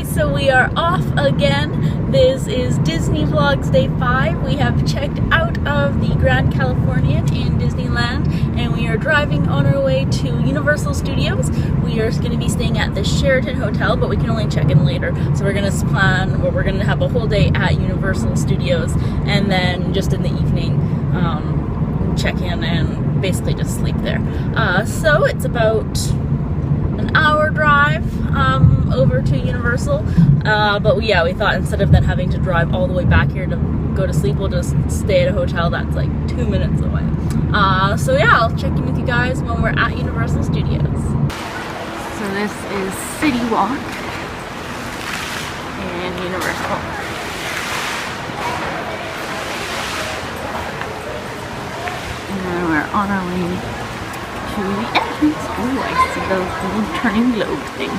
guys, so we are off again. This is Disney Vlogs Day 5. We have checked out of the Grand Californian in Disneyland and we are driving on our way to Universal Studios. We are going to be staying at the Sheraton Hotel, but we can only check in later. So we're going to plan, we're going to have a whole day at Universal Studios and then just in the evening check in and basically just sleep there. So it's about an hour drive over to Universal, but we thought instead of then having to drive all the way back here to go to sleep, we'll just stay at a hotel that's like 2 minutes away. So yeah, I'll check in with you guys when we're at Universal Studios. So this is City Walk in Universal. And we're on our way to the entrance. Ooh, I see the little turning globe thing.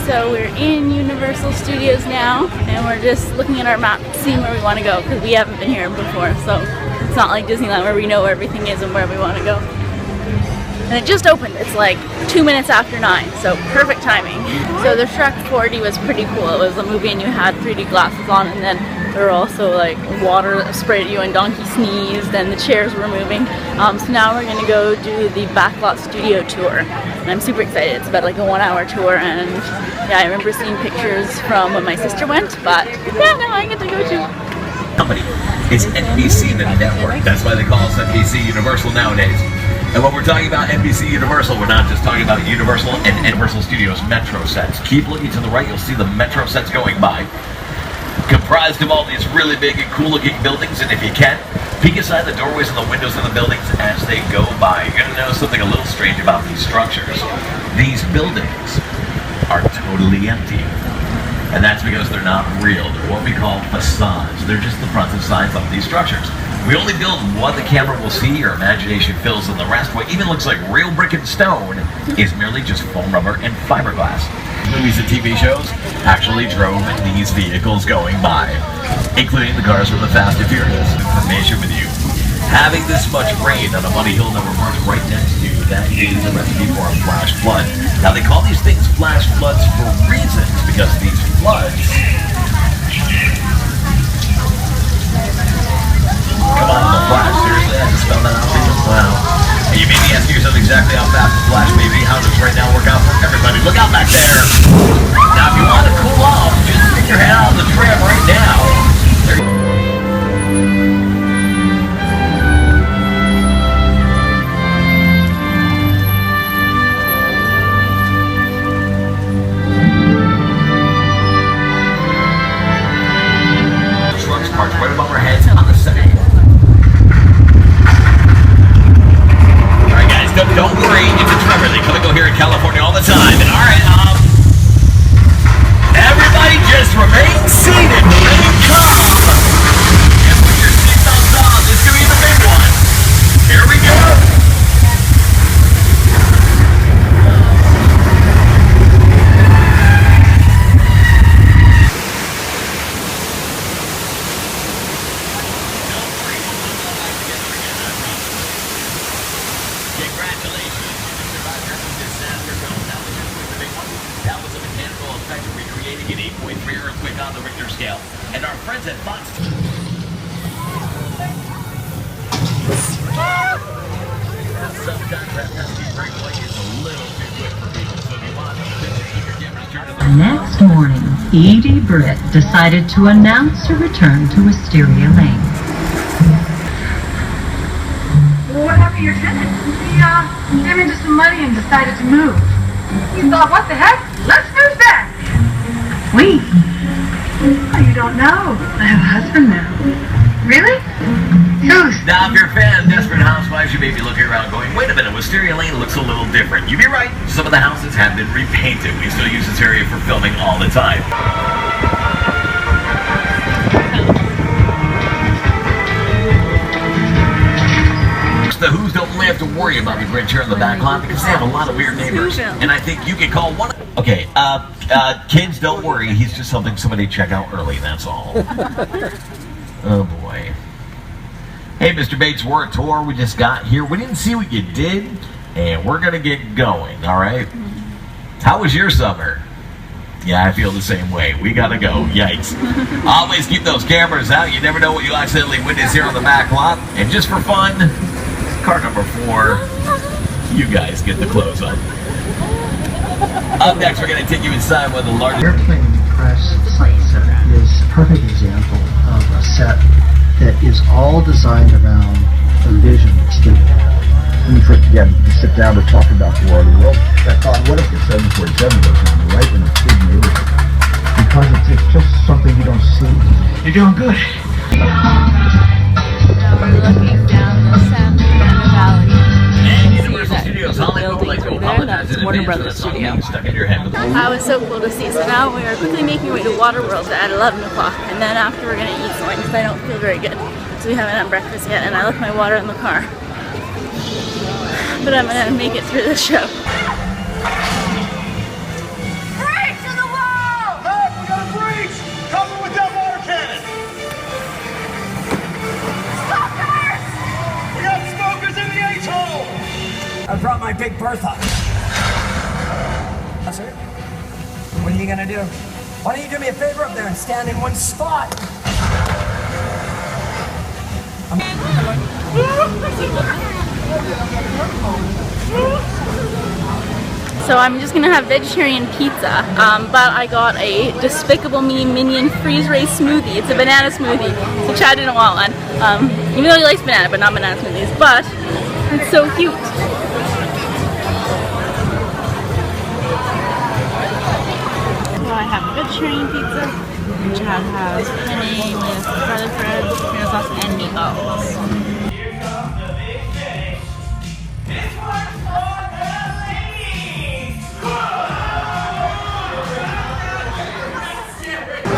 So we're in Universal Studios now, and we're just looking at our map, seeing where we want to go, because we haven't been here before, so it's not like Disneyland where we know where everything is and where we want to go. And it just opened, it's like 2 minutes after 9, so perfect timing. So the Shrek 4D was pretty cool. It was a movie and you had 3D glasses on, and then there were also like water sprayed at you and Donkey sneezed and the chairs were moving. So now we're gonna go do the Backlot studio tour. And I'm super excited. It's about like a 1 hour tour, and yeah, I remember seeing pictures from when my sister went, but yeah, now I get to go too. Company. It's NBC the network. That's why they call us NBC Universal nowadays. And when we're talking about NBC Universal, we're not just talking about Universal and Universal Studios Metro sets. Keep looking to the right, you'll see the Metro sets going by. Comprised of all these really big and cool looking buildings, and if you can, peek inside the doorways and the windows of the buildings as they go by. You're going to notice something a little strange about these structures. These buildings are totally empty. And that's because they're not real. They're what we call facades. They're just the fronts and sides of these structures. We only build what the camera will see, your imagination fills in the rest. What even looks like real brick and stone is merely just foam rubber and fiberglass. Movies and TV shows actually drove these vehicles going by, including the cars from the Fast and Furious. Information with you. Having this much rain on a muddy hill that we're parked right next to, that is a recipe for a flash flood. Now they call these things flash floods for reasons, because these floods... Come on, the flash, seriously? I just spelled that out for you? Wow. And you may be asking yourself exactly how fast the flash may be. How does right now work out for everybody? Look out back there! Now if you want to cool off, just stick your head out of the tram right now. There you go. Parked right above our heads on the side. Alright guys, don't worry, it's a tremor. They come and go here in California all the time. And alright, everybody just remain seated, remain calm. And put your seatbelts on. This could be the big one. Here we go. An 8.3 earthquake on the Richter scale, and our friends at Fox. Sometimes that pesky breakaway is a little too quick for people, so if you want to keep your cameras turned to the next morning, Edie Britt decided to announce her return to Wisteria Lane. Well, what happened to your tenant? He came into some money and decided to move. He thought, what the heck? Let's move back. We? Oh, you don't know. I have a husband now. Really? Who's? Now, if you're a fan of Desperate Housewives, you may be looking around going, wait a minute, Wisteria Lane looks a little different. You'd be right. Some of the houses have been repainted. We still use this area for filming all the time. The Who's don't really have to worry about the grid chair in the back lot because they have a lot of weird neighbors. And I think you can call one. Okay, kids, don't worry. He's just helping somebody check out early, that's all. Oh boy. Hey, Mr. Bates, we're a tour. We just got here. We didn't see what you did. and we're gonna get going, all right? How was your summer? Yeah, I feel the same way. We gotta go. Yikes. Always keep those cameras out. You never know what you accidentally witness here on the back lot. And just for fun, car number 4, you guys get the close up. Up next, we're gonna take you inside one of the largest airplane press site set is a perfect example of a set that is all designed around a vision that's given. When you first began to sit down to talk about the War of the World, I thought, what if the 747 goes on the right in a big neighborhood? Because it's just something you don't see. You're doing good. Now we're looking down the San Fernando Valley. and Universal Studios Hollywood would like to apologize in Warner advance for Brothers the song studio. being stuck in your head. That was so cool to see. So now we are quickly making our way to Waterworld at 11 o'clock. And then after we're going to eat something because I don't feel very good. So we haven't had breakfast yet. And I left my water in the car. But I'm going to make it through this show. Breach to the wall! Hey, we got a breach! Cover with that water cannon! Stalkers! We got smokers in the H-hole! I brought my big Bertha. That's it. What are you gonna do? Why don't you do me a favor up there and stand in one spot? So I'm just gonna have vegetarian pizza, but I got a Despicable Me Minion Freeze Ray smoothie. It's a banana smoothie, so Chad didn't want one, even though he likes banana, but not banana smoothies. But it's so cute. So I have vegetarian pizza, and Chad has penne with garlic bread, tomato sauce, and meatballs.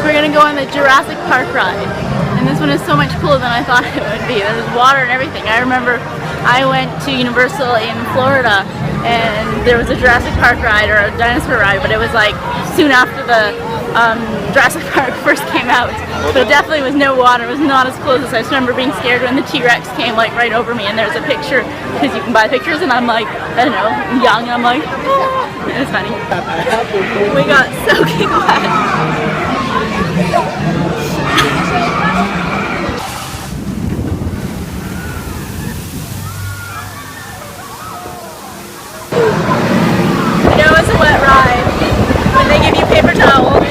We're gonna go on the Jurassic Park ride, and this one is so much cooler than I thought it would be. There's water and everything. I remember I went to Universal in Florida, and there was a Jurassic Park ride or a dinosaur ride, but it was like soon after the Jurassic Park first came out. But it definitely was no water. It was not as cool as this. I just remember being scared when the T-Rex came like right over me, and there's a picture because you can buy pictures, and I'm like, I don't know, I'm young, and I'm like, oh. It was funny. We got soaking wet. You know it's a wet ride when they give you paper towels.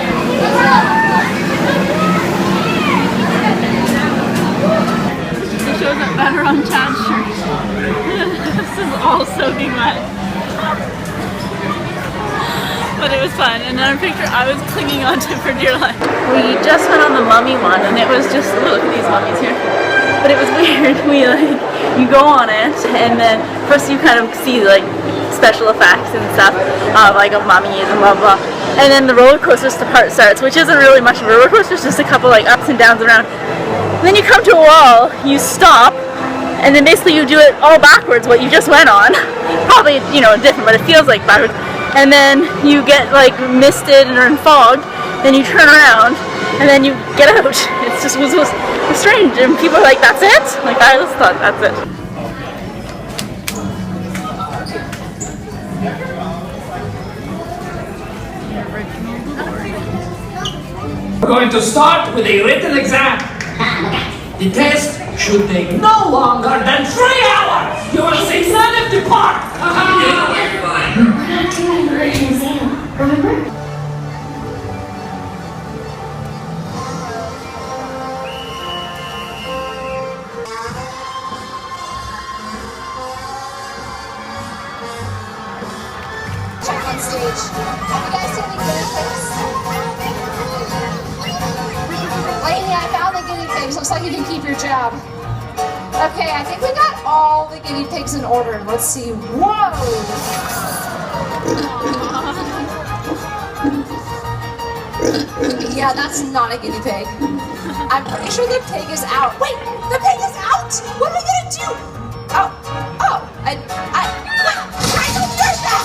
It shows up better on Chad's shirt. This is all soaking wet. But it was fun, and then a picture I was clinging onto for dear life. We just went on the mummy one, and it was just, look at these mummies here. But it was weird. You go on it, and then first you kind of see like special effects and stuff, like of mummies and blah blah. And then the roller coaster part starts, which isn't really much of a roller coaster, it's just a couple like ups and downs around. And then you come to a wall, you stop, and then basically you do it all backwards, what you just went on. Probably, different, but it feels like backwards. And then you get like misted and fogged, then you turn around, and then you get out. It's just was strange, and people are like, that's it? Like, I just thought that's it. We're going to start with a written exam. The test should take no longer than 3 hours. You will see none of the park. We're not doing a written exam, remember? Check on stage. Have you guys seen the guinea pigs? Lately, I found the guinea pigs. Looks like you can keep your job. Okay, I think we got all the guinea pigs in order. Let's see. Whoa! Yeah, that's not a guinea pig. I'm pretty sure the pig is out. Wait, the pig is out! What are we gonna do? Oh, wait, I don't touch that!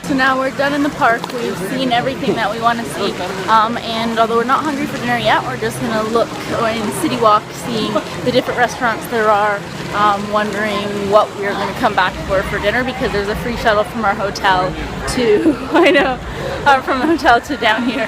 So now we're done in the park. We've seen everything that we want to see, and although we're not hungry for dinner yet, we're just gonna look in City Walk, seeing the different restaurants there are, wondering what we're gonna come back for dinner, because there's a free shuttle from our hotel to from the hotel to down here.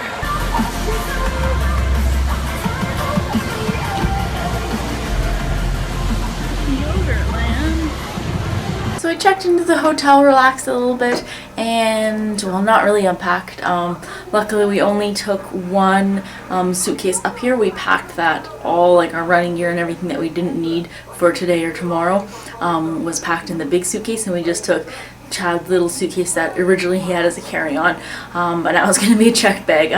So I checked into the hotel, relaxed a little bit, and, well, not really unpacked. Luckily we only took one suitcase up here. We packed that all, like our running gear and everything that we didn't need for today or tomorrow was packed in the big suitcase, and we just took Chad's little suitcase that originally he had as a carry-on, but now it's going to be a checked bag.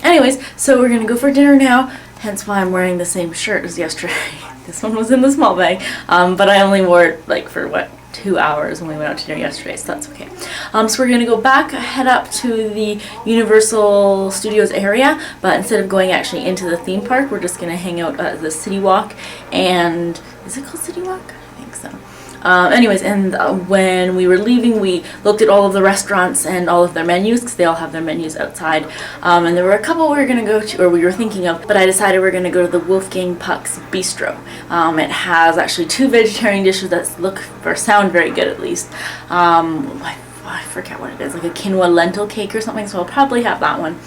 Anyways, so we're going to go for dinner now, hence why I'm wearing the same shirt as yesterday. This one was in the small bag, but I only wore it like for what, 2 hours when we went out to dinner yesterday, so that's okay. So we're going to go back, head up to the Universal Studios area, but instead of going actually into the theme park, we're just going to hang out at the City Walk, and is it called City Walk? I think so. Anyways, and when we were leaving, we looked at all of the restaurants and all of their menus, because they all have their menus outside, and there were a couple we were going to go to, or we were thinking of, but I decided we're going to go to the Wolfgang Puck's Bistro. It has actually 2 vegetarian dishes that look or sound very good, at least. I forget what it is, like a quinoa lentil cake or something, so I'll probably have that one.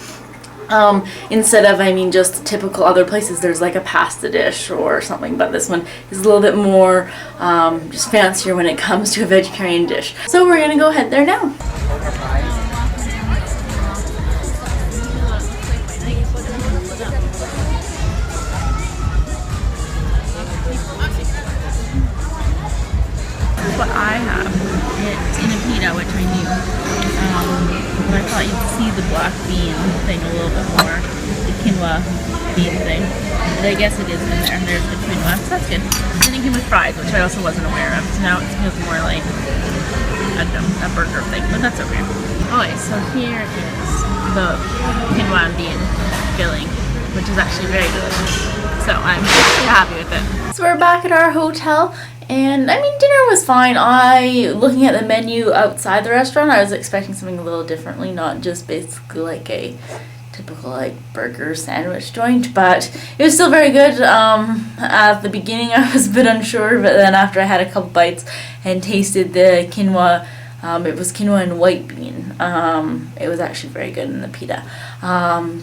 Instead of, I mean, just typical other places, there's like a pasta dish or something, but this one is a little bit more just fancier when it comes to a vegetarian dish. So we're gonna go head there now. This is what I have. It's in a pita, which I knew. But I thought you'd see the black bean thing a little bit more, the quinoa bean thing. But I guess it is in there. There's the quinoa, so that's good. And then it came with fries, which I also wasn't aware of. So now it feels more like, I don't know, a burger thing, but that's okay. Okay, so here is the quinoa and bean filling, which is actually very delicious. So I'm happy with it. So we're back at our hotel. And I mean, dinner was fine. Looking at the menu outside the restaurant, I was expecting something a little differently, not just basically like a typical like burger sandwich joint, but it was still very good. At the beginning I was a bit unsure, but then after I had a couple bites and tasted the quinoa, it was quinoa and white bean. It was actually very good in the pita.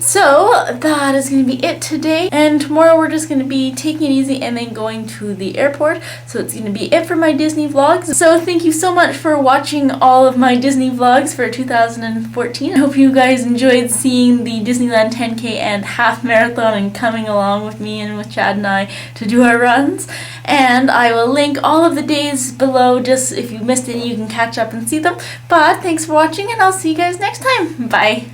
So that is going to be it today, and tomorrow we're just going to be taking it easy and then going to the airport. So it's going to be it for my Disney vlogs. So thank you so much for watching all of my Disney vlogs for 2014. I hope you guys enjoyed seeing the Disneyland 10K and half marathon and coming along with me and with Chad and I to do our runs. And I will link all of the days below, just if you missed any you can catch up and see them. But thanks for watching, and I'll see you guys next time. Bye!